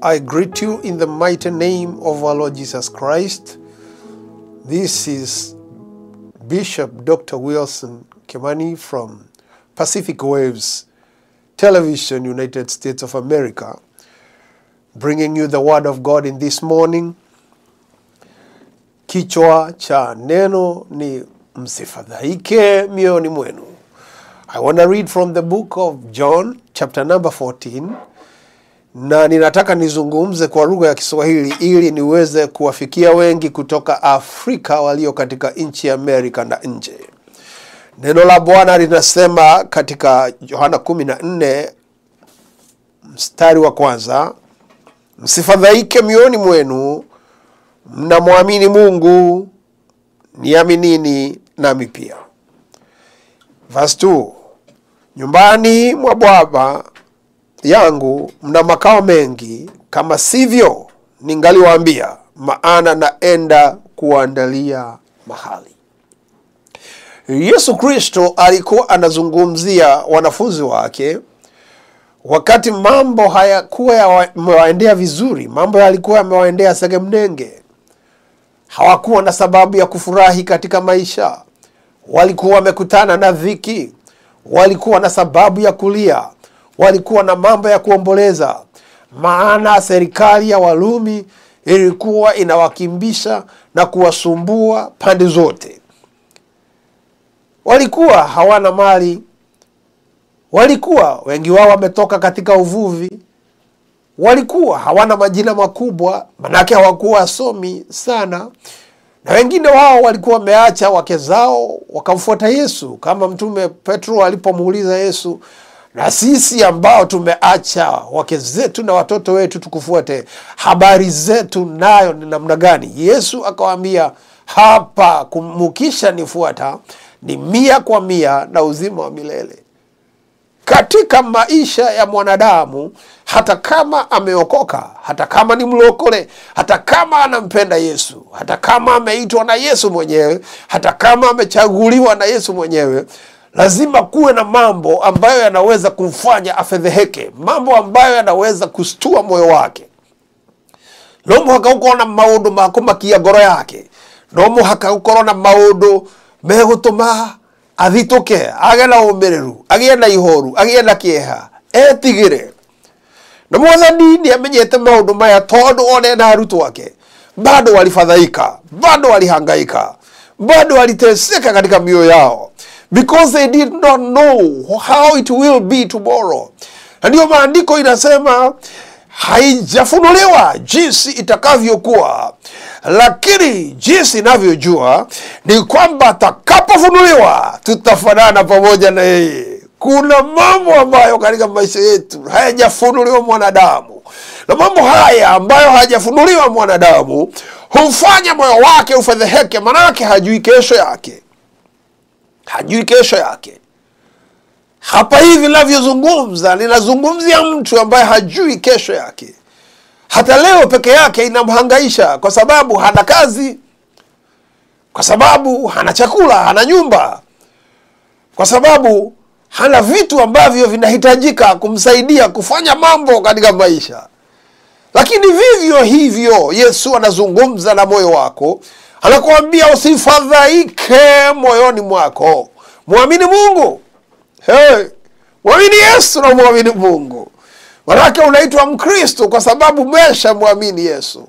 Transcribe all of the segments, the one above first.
I greet you in the mighty name of our Lord Jesus Christ. This is Bishop Dr. Wilson Kimani from Pacific Waves Television, United States of America, bringing you the word of God in this morning. Kichwa cha neno ni msifadhaike mioyoni mwenu. I want to read from the book of John, chapter number 14. Na ninataka nizungumze kwa lugha ya Kiswahili ili niweze kuwafikia wengi kutoka Afrika walio katika nchi ya Amerika na nje. Neno la Bwana linasema katika Yohana 14 mstari wa kwanza, msifadhaike mioyoni mwenu, mnamwamini Mungu, niaminini nami pia. Verse 2, nyumbani mwa Baba yangu mna makao mengi, kama sivyo ningaliwaambia, maana naenda kuandalia mahali. Yesu Kristo alikuwa anazungumzia wanafunzi wake wakati mambo hayakuwa yamewaendea vizuri, mambo yalikuwa yamewaendea segemnenge. Hawakuwa na sababu ya kufurahi katika maisha. Walikuwa wamekutana na dhiki, walikuwa na sababu ya kulia, walikuwa na mambo ya kuomboleza, maana serikali ya Warumi ilikuwa inawakimbisha na kuwasumbua pande zote. Walikuwa hawana mali, walikuwa wengi wao wametoka katika uvuvi, walikuwa hawana majina makubwa, manake hawakuwa wasomi sana, na wengine wao walikuwa wameacha wake zao wakamfuata Yesu, kama mtume Petro alipomuuliza Yesu, na sisi ambao tumeacha wake zetu na watoto wetu tukufuate, habari zetu nayo ni namna gani? Yesu akawaambia, hapa kumukisha nifuata ni 100% na uzima wa milele. Katika maisha ya mwanadamu, hata kama ameokoka, hata kama ni mlokole, hata kama anampenda Yesu, hata kama ameitwa na Yesu mwenyewe, hata kama amechaguliwa na Yesu mwenyewe, lazima kuwe na mambo ambayo yanaweza kumfanya afedheheke, mambo ambayo yanaweza kustua moyo wake. Nomu hakaukona maudu makumakia goro yake. Nomu hakaukona maudu megutuma athitoke, agena umereru, agena ihoru, agena kieha, etigire. Na Mwathani ni amenyete maudu maya tondu one na arutwo wake bado walifadhaika, bado walihangaika, bado waliteseka katika mioyo yao, because they did not know how it will be tomorrow. Na ndio maandiko inasema haijafunuliwa jinsi itakavyokuwa, lakini jinsi inavyojua ni kwamba atakapofunuliwa tutafanana pamoja na yeye. Kuna mambo ambayo katika maisha yetu hayajafunuliwa mwanadamu, na mambo haya ambayo hayajafunuliwa mwanadamu humfanya moyo wake ufedheheke, manake hajui kesho yake. Hajui kesho yake. Hapa hivi ninavyozungumza, ninazungumzia mtu ambaye hajui kesho yake. Hata leo peke yake inamhangaisha, kwa sababu hana kazi, kwa sababu hana chakula, hana nyumba, kwa sababu hana vitu ambavyo vinahitajika kumsaidia kufanya mambo katika maisha. Lakini vivyo hivyo Yesu anazungumza na moyo wako, anakuambia usifadhaike moyoni mwako, muamini Mungu. Muamini Yesu na muamini Mungu. Manake unaitwa Mkristo kwa sababu umesha muamini Yesu.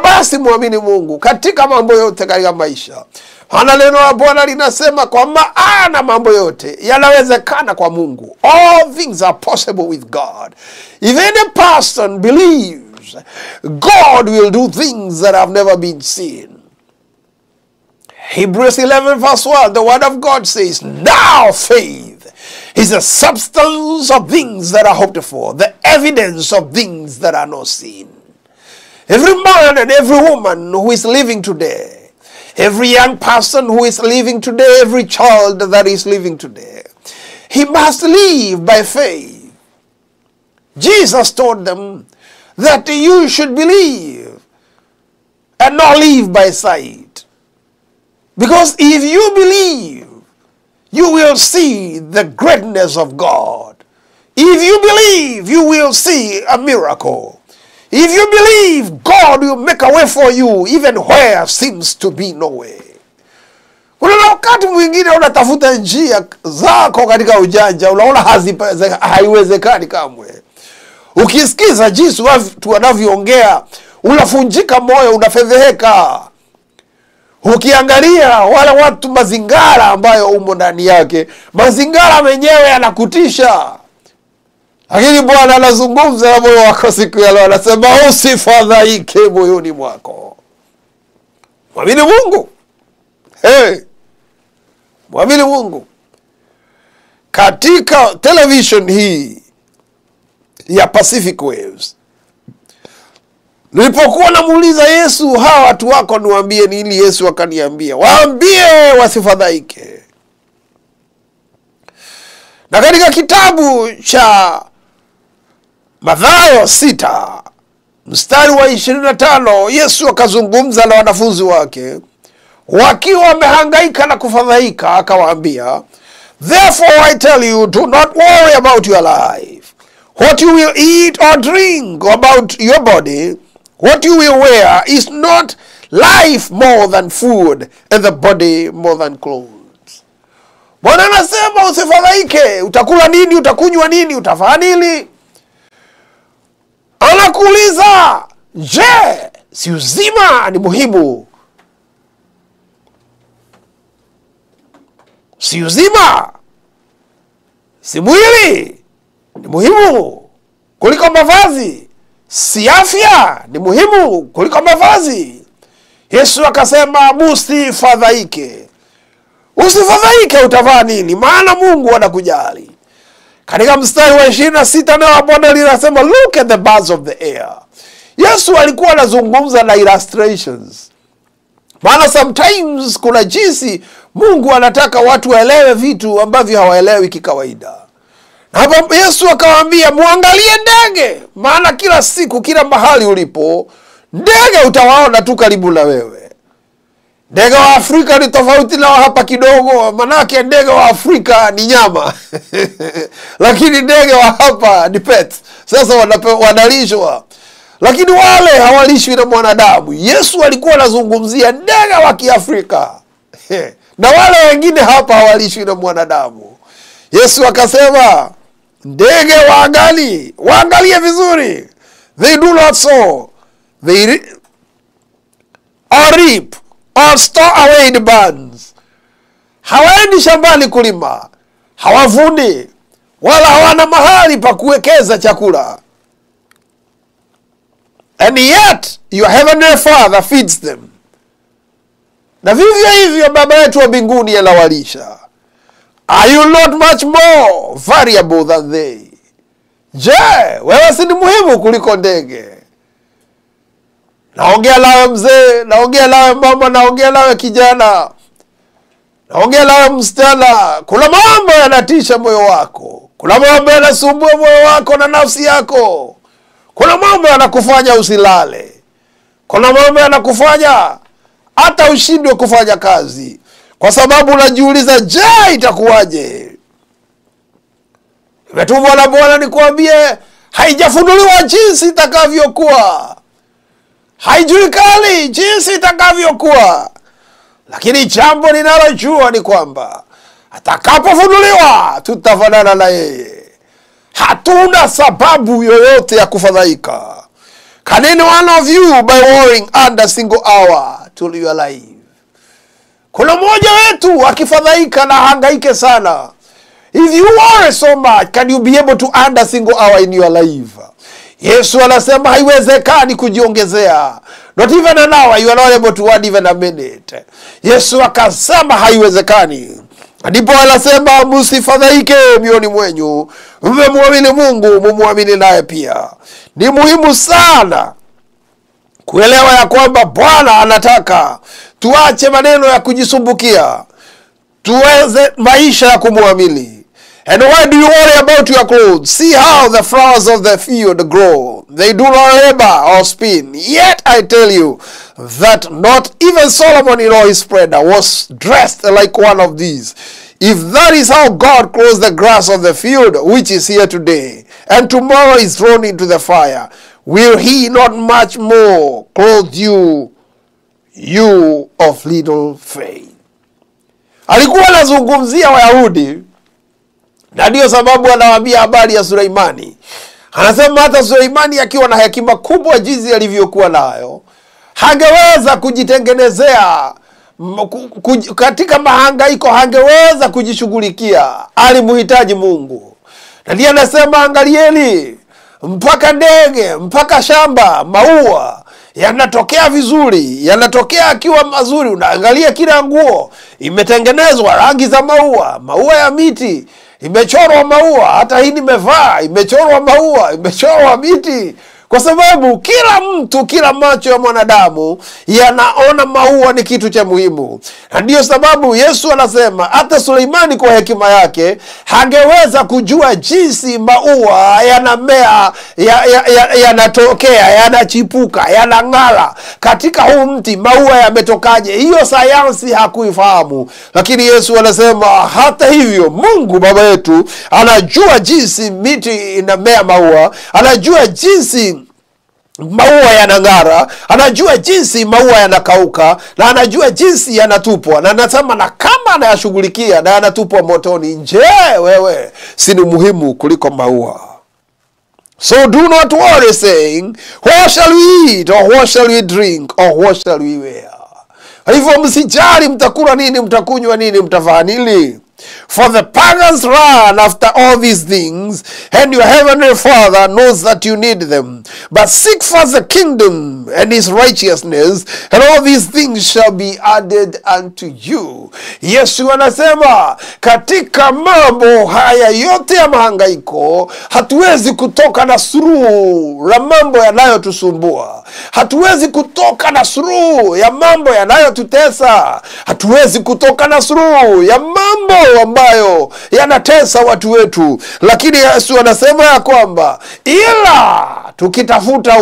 Basi muamini Mungu katika mambo yote katika maisha. Hana neno la Bwana linasema kwa maana mambo yote yanawezekana kwa Mungu. All things are possible with God. If any person believes, God will do things that have never been seen. Hebrews 11 verse 1, the word of God says, now faith is the substance of things that are hoped for, the evidence of things that are not seen. Every man and every woman who is living today, every young person who is living today, every child that is living today, he must live by faith. Jesus told them that you should believe and not live by sight. Because if you believe, you will see the greatness of God. If you believe, you will see a miracle. If you believe, God will make a way for you even where seems to be no way. Kuna wakati mwingine unatafuta njia zako katika ujanja, unaona haiwezekani kamwe. Ukisikiza jinsi watu wanavyoongea, unafunjika moyo, unafedheheka. Ukiangalia wale watu mazingara ambayo umo ndani yake, mazingara menyewe yanakutisha. Lakini Bwana anazungumza na moyo wako siku ya leo, anasema usifadhaike moyoni mwako. Mwamini Mungu. Mwamini Mungu. Katika television hii ya Pacific Waves, nilipokuwa namuuliza Yesu, hawa watu wako niwaambie nini? Yesu akaniambia, waambie wasifadhaike. Na katika kitabu cha Mathayo 6 mstari wa 25, Yesu akazungumza na wanafunzi wake wakiwa wamehangaika na kufadhaika, akawaambia, therefore I tell you, do not worry about your life, what you will eat or drink, about your body, what you will wear. Is not life more than food, and the body more than clothes? Bwana anasema usifadhaike, utakula nini, utakunywa nini, utafanya nini? Anakuuliza, je, si uzima ni muhimu? Si uzima, si mwili ni muhimu kuliko mavazi? Si afya ni muhimu kuliko mavazi? Yesu akasema msifadhaike. Usifadhaike utavaa nini, maana Mungu anakujali. Katika mstari wa 26 nao Bwana linasema, look at the birds of the air. Yesu alikuwa anazungumza na illustrations. Maana sometimes kuna jinsi Mungu anataka watu waelewe vitu ambavyo hawaelewi kikawaida. Na hapo Yesu akawaambia, muangalie ndege, maana kila siku, kila mahali ulipo, ndege utawaona tu karibu na wewe. Ndege wa Afrika ni tofauti na hapa kidogo, manake ndege wa Afrika ni nyama. Lakini ndege wa hapa ni pet. Sasa wanalishwa. Lakini wale hawalishwi na mwanadamu. Yesu alikuwa anazungumzia ndege wa Kiafrika. Na wale wengine hapa hawalishwi na mwanadamu. Yesu akasema, ndege waangalie vizuri. They do not sow, they or reap, or store away the barns. Hawaendi shambani kulima, hawavuni, wala hawana mahali pa kuwekeza chakula. And yet your heavenly Father feeds them. Na vivyo hivyo Baba yetu wa mbinguni anawalisha. Are you not much more valuable than they? Je, wewe si ni muhimu kuliko ndege? Naongea nawe mzee, naongea nawe mama, naongea nawe kijana, naongea nawe msichana. Kuna mambo yanatisha moyo wako. Kuna mambo yanasumbua moyo wako na nafsi yako. Kuna mambo yanakufanya usilale. Kuna mambo yanakufanya hata ushindwe kufanya kazi, kwa sababu unajiuliza, je, itakuwaje? Nimetumwa na Bwana nikwambie, haijafunuliwa jinsi itakavyokuwa. Haijulikani jinsi itakavyokuwa. Lakini jambo ninalojua ni kwamba atakapofunuliwa tutafanana na yeye. Hatuna sababu yoyote ya kufadhaika. Can any one of you by worrying under a single hour to your life? Kuna mmoja wetu akifadhaika na hangaike sana. If you worry so much, can you be able to earn a single hour in your life? Yesu anasema haiwezekani kujiongezea. Not even an hour, you are not able to earn even a minute. Yesu akasema haiwezekani. Ndipo anasema msifadhaike mioyoni mwenyu, mmemwamini Mungu, mumwamini naye pia. Ni muhimu sana kuelewa ya kwamba Bwana anataka tuache maneno ya kujisumbukia, tuweze maisha ya kumwamini. And why do you worry about your clothes? See how the flowers of the field grow. They do not labor or spin. Yet I tell you that not even Solomon in all his splendor was dressed like one of these. If that is how God clothes the grass of the field, which is here today, and tomorrow is thrown into the fire, will he not much more clothe you, you of little faith? Alikuwa anazungumzia Wayahudi, na ndio sababu anawaambia habari ya Suleimani. Anasema hata Suleimani akiwa na hekima kubwa jinsi alivyokuwa nayo, hangeweza kujitengenezea katika mahangaiko, hangeweza kujishughulikia, alimuhitaji Mungu. Na ndiye anasema angalieni, mpaka ndege, mpaka shamba, maua yanatokea vizuri, yanatokea akiwa mazuri. Unaangalia kila nguo imetengenezwa rangi za maua, maua ya miti, imechorwa maua. Hata hii nimevaa imechorwa maua, imechorwa miti. Kwa sababu kila mtu, kila macho ya mwanadamu yanaona maua ni kitu cha muhimu. Na ndiyo sababu Yesu anasema hata Suleimani kwa hekima yake hangeweza kujua jinsi maua yanamea, yanatokea, yanachipuka, yanang'ara katika huu mti, maua yametokaje. Hiyo sayansi hakuifahamu. Lakini Yesu anasema hata hivyo Mungu Baba yetu anajua jinsi miti inamea maua, anajua jinsi maua yanang'ara, anajua jinsi maua yanakauka, na anajua jinsi yanatupwa. Na anasema na kama anayashughulikia na yanatupwa motoni, je, wewe si ni muhimu kuliko maua? So do not worry saying, what shall we eat, or what shall we drink, or what shall we wear? Hivyo msijali mtakula nini, mtakunywa nini, mtavaa nini. For the pagans run after all these things, and your heavenly Father knows that you need them. But seek first the kingdom and his righteousness, and all these things shall be added unto you. Yesu anasema katika mambo haya yote ya mahangaiko, hatuwezi kutoka na suluhu la mambo yanayotusumbua. Hatuwezi kutoka na suluhu ya mambo yanayotutesa. Hatuwezi kutoka na suluhu ya mambo ambayo yanatesa watu wetu. Lakini Yesu anasema ya kwamba ila tukitafuta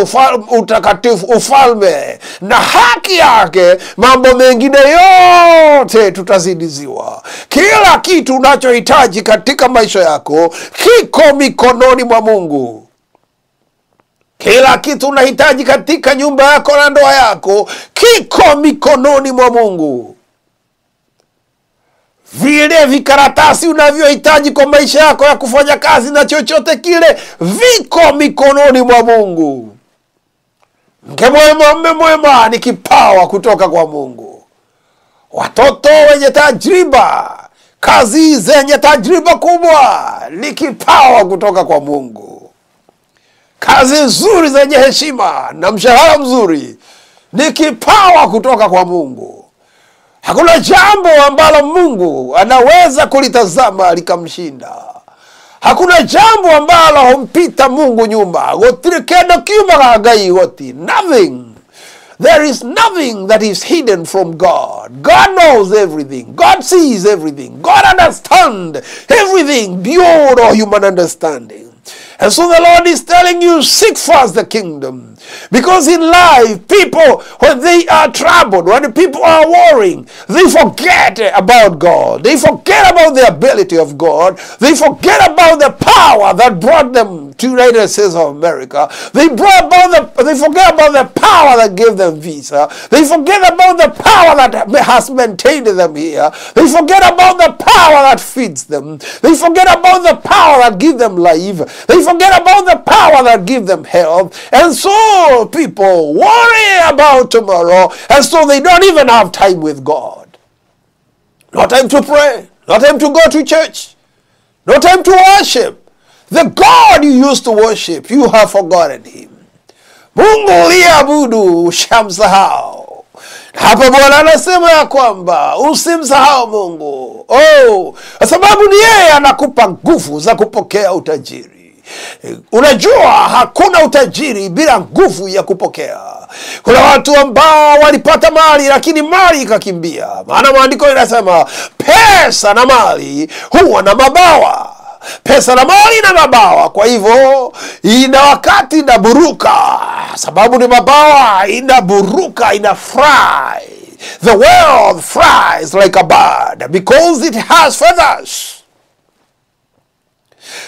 ufalme na haki yake, mambo mengine yote tutazidiziwa. Kila kitu unachohitaji katika maisha yako kiko mikononi mwa Mungu. Kila kitu unahitaji katika nyumba yako na ndoa yako kiko mikononi mwa Mungu. Vile vikaratasi unavyohitaji kwa maisha yako ya kufanya kazi na chochote kile viko mikononi mwa Mungu. Mke mwema, mume mwema ni kipawa kutoka kwa Mungu. Watoto wenye tajriba, kazi zenye tajriba kubwa ni kipawa kutoka kwa Mungu. Kazi nzuri zenye heshima na mshahara mzuri ni kipawa kutoka kwa Mungu. Hakuna jambo ambalo Mungu anaweza kulitazama likamshinda. Hakuna jambo ambalo humpita Mungu nyuma. Nothing. There is nothing that is hidden from God. God knows everything. God sees everything. God understands everything beyond all human understanding. And so the Lord is telling you, seek first the kingdom. Because in life, people, when they are troubled, when people are worrying, they forget about God. They forget about the ability of God. They forget about the power that brought them to the United States of America. They forget about the power that gave them visa. They forget about the power that has maintained them here. They forget about the power that feeds them. They forget about the power that gives them life. They forget about the power that gives them health. And so people worry about tomorrow, and so they don't even have time with God. No time to pray. No time to go to church. No time to worship. The God you used to worship, you have forgotten him. Mungu uliabudu ushamsahau. Hapa Bwana anasema ya kwamba usimsahau Mungu. Kwa sababu ni yeye anakupa nguvu za kupokea utajiri. Unajua hakuna utajiri bila nguvu ya kupokea. Kuna watu ambao walipata mali lakini mali ikakimbia. Maana maandiko yanasema pesa na mali huwa na mabawa. Pesa na mali na mabawa. Kwa hivyo ina wakati inaburuka. Sababu ni mabawa, inaburuka, ina fly. The world flies like a bird because it has feathers.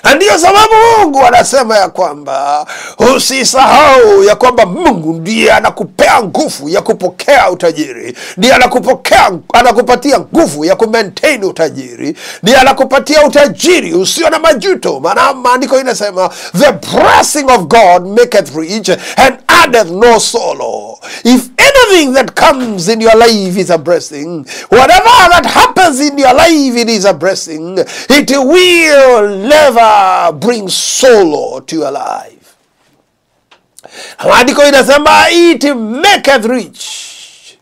Na ndiyo sababu Mungu anasema ya kwamba usisahau ya kwamba Mungu ndiye anakupea nguvu ya kupokea utajiri. Ndiye anakupatia nguvu ya kumaintain utajiri. Ndiye anakupatia utajiri usio na majuto. Maana maandiko inasema the blessing of God maketh rich and addeth no sorrow. If anything that comes in your life is a blessing, whatever that happens in your life, it is a blessing. It will never bring sorrow to your life. Maandiko inasema it maketh rich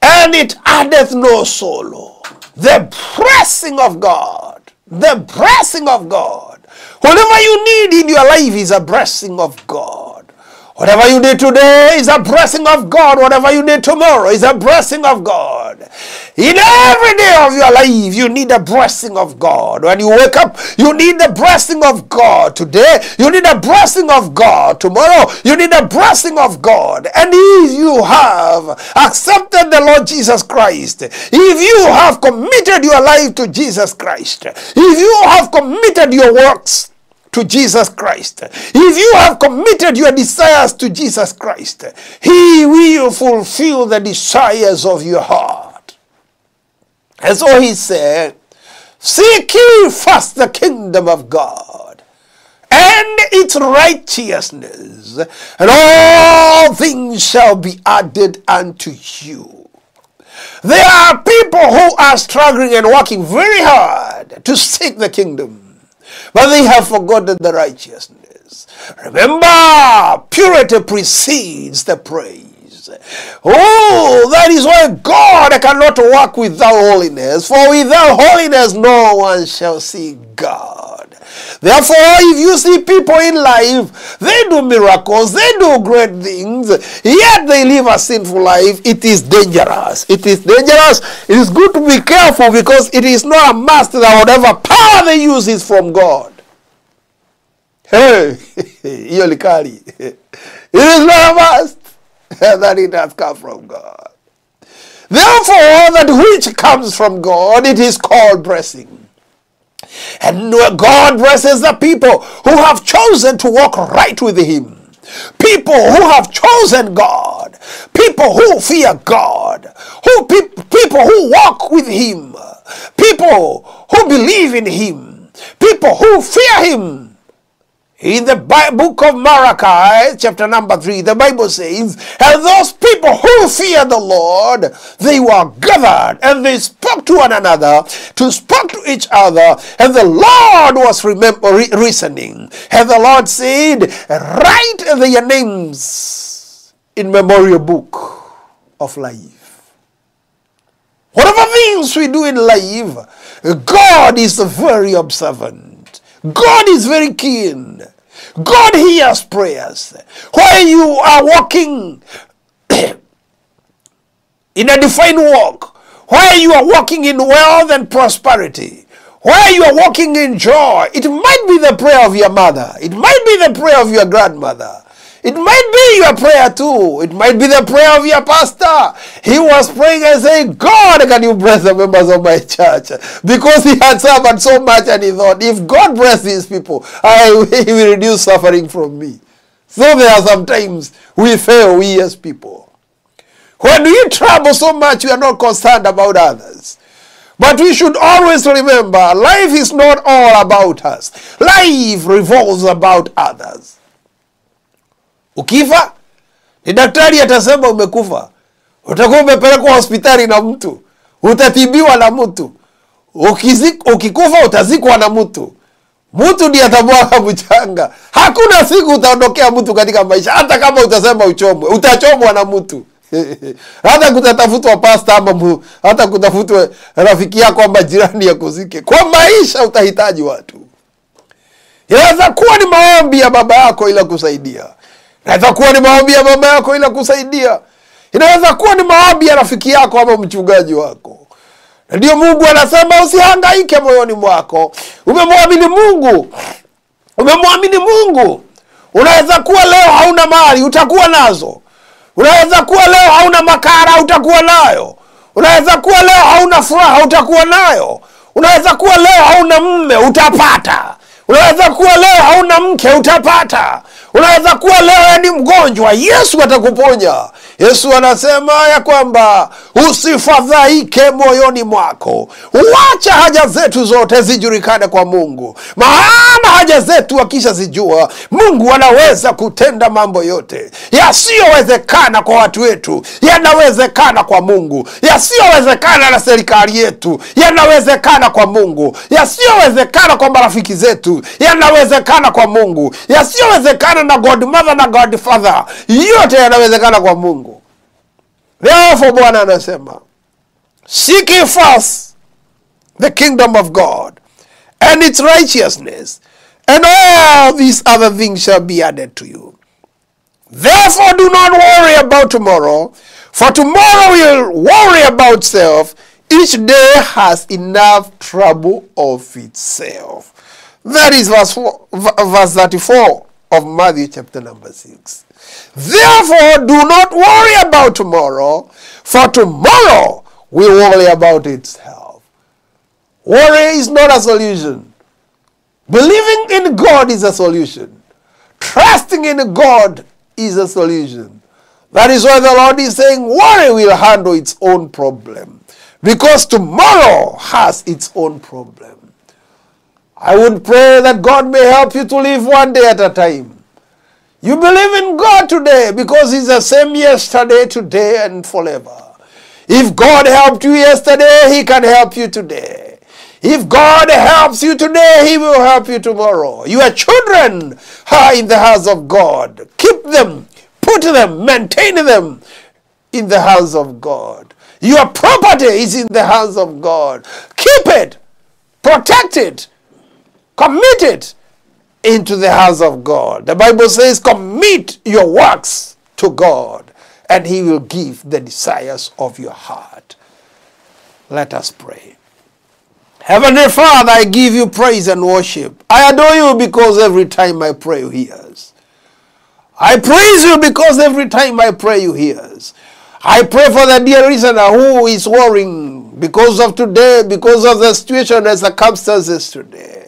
and it addeth no sorrow. The blessing of God. The blessing of God. Whatever you need in your life is a blessing of God. Whatever you need today is a blessing of God. Whatever you need tomorrow is a blessing of God. In every day of your life, you need a blessing of God. When you wake up, you need the blessing of God. Today, you need a blessing of God. Tomorrow, you need a blessing of God. And if you have accepted the Lord Jesus Christ, if you have committed your life to Jesus Christ, if you have committed your works to Jesus Christ, if you have committed your desires to Jesus Christ, He will fulfill the desires of your heart. And so He said, seek ye first the kingdom of God and its righteousness, and all things shall be added unto you. There are people who are struggling and working very hard to seek the kingdom, but they have forgotten the righteousness. Remember, purity precedes the praise. Oh, that is why God cannot work without holiness. For without holiness, no one shall see God. Therefore, if you see people in life, they do miracles, they do great things, yet they live a sinful life, it is dangerous. It is dangerous. It is good to be careful, because it is not a must that whatever power they use is from God. Hey, it is not a must that it has come from God. Therefore, that which comes from God, it is called blessing. And God blesses the people who have chosen to walk right with Him. People who have chosen God. People who fear God. People who walk with Him. People who believe in Him. People who fear Him. In the book of Malachi, chapter number 3, the Bible says, and those people who fear the Lord, they were gathered, and they spoke to one another, to speak to each other, and the Lord was reasoning. And the Lord said, write their names in memorial book of life. Whatever things we do in life, God is very observant. God is very keen. God hears prayers. While you are walking in a defined walk, while you are walking in wealth and prosperity, while you are walking in joy, it might be the prayer of your mother. It might be the prayer of your grandmother. It might be your prayer too. It might be the prayer of your pastor. He was praying and saying, God, can you bless the members of my church? Because he had suffered so much, and he thought, if God bless these people, he will reduce suffering from me. So there are sometimes we fail, we as people. When we trouble so much, we are not concerned about others. But we should always remember, life is not all about us. Life revolves about others. Ukifa, ni daktari atasema umekufa. Utakuwa umepelekwa hospitali na mtu. Utatibiwa na mtu. Ukikufa utazikwa na mtu. Mtu ndiye atamwaga mchanga. Hakuna siku utaondokea mtu katika maisha. Hata kama utasema uchomwe, utachomwa na mtu. Hata kutatafutwa pasta ama hata kutafutwa rafiki yako ama jirani yakuzike. Kwa maisha utahitaji watu. Inaweza kuwa ni maombi ya baba yako ila kusaidia. Inaweza kuwa ni maombi ya mama yako ila kusaidia. Inaweza kuwa ni maombi ya rafiki yako ama mchungaji wako. Na ndio Mungu anasema usihangaike moyoni mwako. Umemwamini Mungu. Umemwamini Mungu. Unaweza kuwa leo hauna mali, utakuwa nazo. Unaweza kuwa leo hauna makara, utakuwa nayo. Unaweza kuwa leo hauna furaha, utakuwa nayo. Unaweza kuwa leo hauna mume, utapata. Unaweza kuwa leo hauna mke, utapata. Unaweza kuwa leo ni mgonjwa, Yesu atakuponya. Yesu anasema ya kwamba usifadhaike moyoni mwako. Wacha haja zetu zote zijulikane kwa Mungu. Maana haja zetu akisha zijua, Mungu anaweza kutenda mambo yote. Yasiyowezekana kwa watu wetu, yanawezekana kwa Mungu. Yasiyowezekana na serikali yetu, yanawezekana kwa Mungu. Yasiyowezekana kwa marafiki zetu, yanawezekana kwa Mungu. Yasiyowezekana na Godmother na Godfather, yote yanawezekana kwa Mungu. Therefore Bwana anasema, seek ye first the kingdom of God and its righteousness, and all these other things shall be added to you. Therefore do not worry about tomorrow, for tomorrow will worry about itself. Each day has enough trouble of itself. That is verse 34 of Matthew chapter number 6. Therefore do not worry about tomorrow, for tomorrow will worry about itself. Worry is not a solution. Believing in God is a solution. Trusting in God is a solution. That is why the Lord is saying worry will handle its own problem, because tomorrow has its own problem. I would pray that God may help you to live one day at a time. You believe in God today because He's the same yesterday, today, and forever. If God helped you yesterday, He can help you today. If God helps you today, He will help you tomorrow. Your children are in the house of God. Keep them, put them, maintain them in the house of God. Your property is in the house of God. Keep it, protect it, commit it into the house of God. The Bible says, commit your works to God, and He will give the desires of your heart. Let us pray. Heavenly Father, I give you praise and worship. I adore you because every time I pray you hears. I praise you because every time I pray you hears. I pray for the dear listener who is worrying because of today, because of the situation and circumstances today.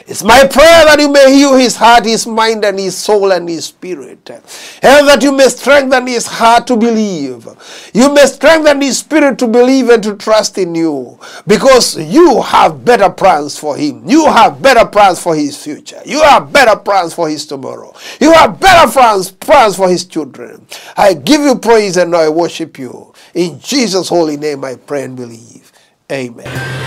It's my prayer that you may heal his heart, his mind, and his soul, and his spirit. And that you may strengthen his heart to believe. You may strengthen his spirit to believe and to trust in you. Because you have better plans for him. You have better plans for his future. You have better plans for his tomorrow. You have better plans for his children. I give you praise and I worship you. In Jesus' holy name I pray and believe. Amen.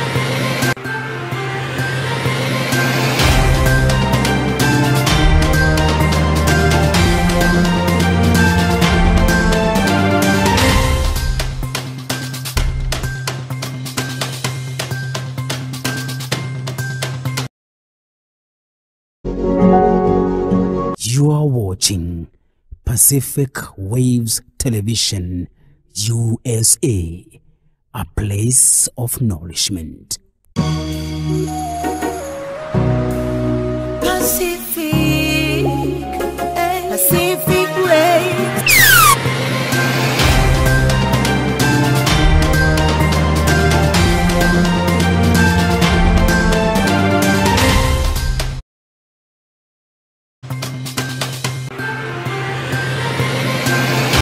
You are watching Pacific Waves Television, USA, a place of nourishment. Pacific